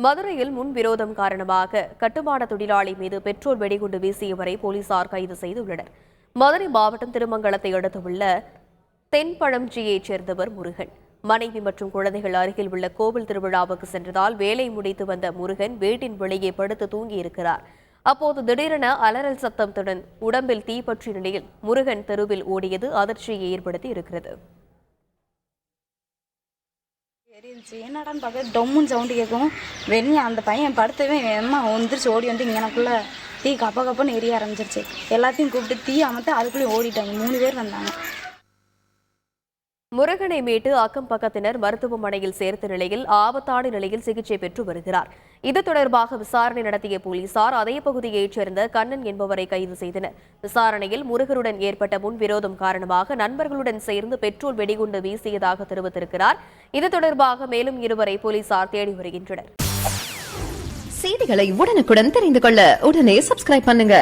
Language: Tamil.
மதுரையில் முன்விரோதம் காரணமாக கட்டுமான தொழிலாளி மீது பெட்ரோல் வெடிகுண்டு வீசியவரை போலீசார் கைது செய்துள்ளனர். மதுரை மாவட்டம் திருமங்கலத்தை அடுத்துள்ள தென்பழஞ்சியைச் சேர்ந்தவர் முருகன். மனைவி மற்றும் குழந்தைகள் அருகில் உள்ள கோவில் திருவிழாவுக்கு சென்றதால் வேலை முடித்து வந்த முருகன் வீட்டின் வெளியே படுத்து தூங்கியிருக்கிறார். அப்போது திடீரென அலறல் சத்தத்துடன் உடம்பில் தீப்பற்றிய நிலையில் முருகன் தெருவில் ஓடியது அதிர்ச்சியை ஏற்படுத்தி இருக்கிறது. என்னடான்னு பார்க்க டொம்முன்னு சவுண்டு கேட்கும். வெளியே அந்த பையன் படுத்தவே அம்மா வந்துருச்சு. ஓடி வந்து இங்கனக்குள்ள தீ கப்பன்னு எரிய ஆரம்பிச்சிருச்சு. எல்லாத்தையும் கூப்பிட்டு தீ அமர்த்து அதுக்குள்ளேயும் ஓடிட்டாங்க. 3 பேர் வந்தாங்க. முருகனை மீட்டு அக்கம் பக்கத்தினர் மருத்துவமனையில் சேர்த்த நிலையில் ஆபத்தான நிலையில் சிகிச்சை பெற்று வருகிறார். இது தொடர்பாக விசாரணை நடத்திய போலீசார் அதே பகுதியைச் சேர்ந்த கண்ணன் என்பவரை கைது செய்தனர். விசாரணையில் முருகனுடன் ஏற்பட்ட முன்விரோதம் காரணமாக நண்பர்களுடன் சேர்ந்து பெட்ரோல் வெடிகுண்டு வீசியதாக தெரிவித்திருக்கிறார். இது தொடர்பாக மேலும் 2 போலீசார் தேடி வருகின்றனர். செய்திகளை உடனுக்குடன் தெரிந்து கொள்ள உடனே சப்ஸ்கிரைப் பண்ணுங்க.